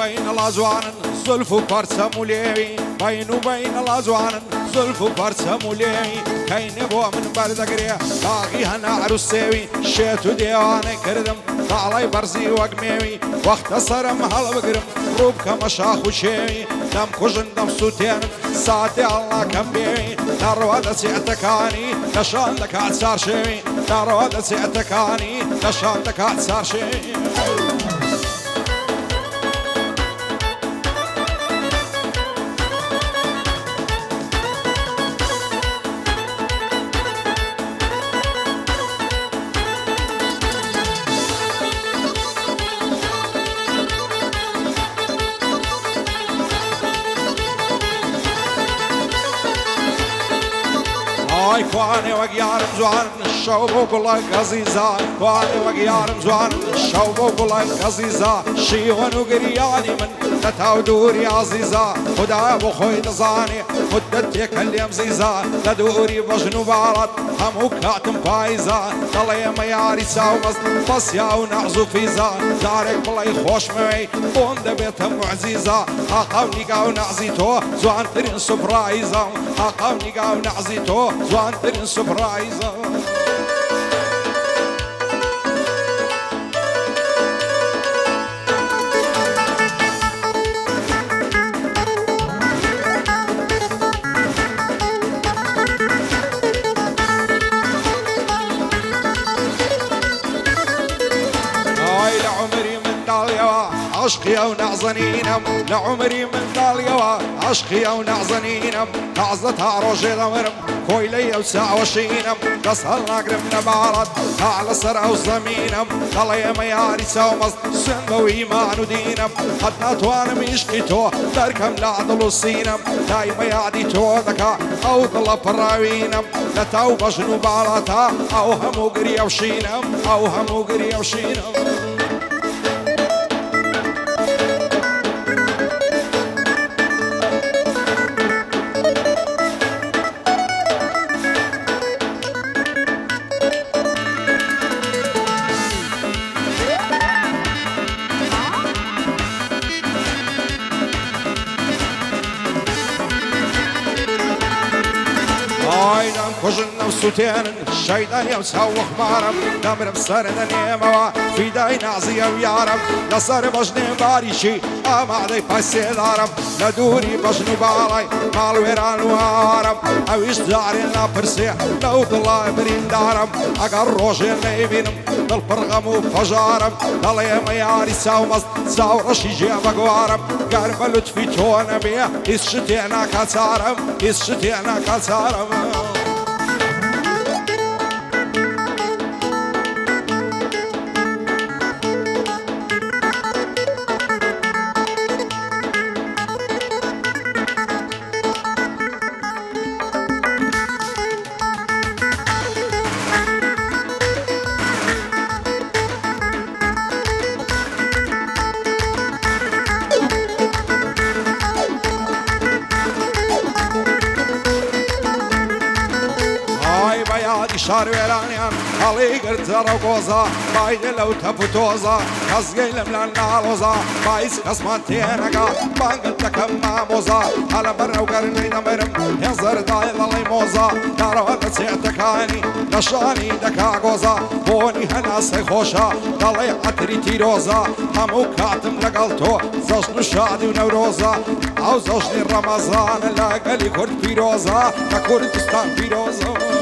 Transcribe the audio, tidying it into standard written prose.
وبين الأزوان زلف فرسة موليوي بين وبين الأزوان زلف فرسة موليوي كين بو من بردقريا باقي هنا عروسيوي شيتو ديواني كردم طالي برزي وقميوي واختصر محل بقرم روبك مشاخ وشيوي دم كجن دم سوتين ساعتي الله كمبيوي نرواد سيعتكاني نشان لك عصار شيوي نرواد سيعتكاني نشان لك عصار شيوي كواني وقيارم زوان الشوب وقلق عزيزة كواني وقيارم زوان الشوب وقلق عزيزة شيون وقرياني من تتاو دوري عزيزة خدا ابو خوي نزاني مدت يكلم زيزة لدوري بجنو بارد همو كاتم فايزة طلي مياري ساومز بس ياو نعزو فيزا دارك بلاي خوش موي بوند بيتم معزيزة اقاوني قاو نعزيتو زوان ترين سبرايزة اقاوني قاو نعزيتو زوان ترين سبرايزة عشقي او نعزنينم لعمري من داليوا عشقي او نعزنينم تعزتها روجي دمرم كويلي وساع وشينم قصهلنا قربنا بارد على سر او زمينم طلي مياري سومز سنبو ايمان ودينم حتى توان مشقيتو دركم لعدل السينم دايما يعدي تو دكا او طلب براوينم لتو بجنو بالاتا او همو قري وشينم او همو قري وشينم كجن وسوتين الشيطان يمسهو خمارم دمر بسرنا نيموا في داي نعزي ويارم لصار بجني باريشي امعدي باسي دارم لدوري بجنو بالاي مال ويران وارم اويش دارين لا برسيح لو طلع برين دارم اقر روجين نيبينم بالبرغم وفجارم ضلي مياري ساومز ساورشي جيب اقوارم قارب لطفي تونا بيه اسشتينا كاتارم اسشتينا كاتارم شار ويرانيان علي قرتر وقوزا بايد لو تفوتوزا كزقيل ملان نالوزا بايس قسمتينكا بانقلتك ماموزا على برا وقرني دمرم ينظر دايل اللي موزا دارو تسيعتكاني نشاني دكا قوزا بوني هناسي خوشا دالي عطري تيروزا همو كاتم لقلتو زوجنو شادي ونوروزا او زوجني رمضان لاقالي كرد بيروزا كردستان بيروزا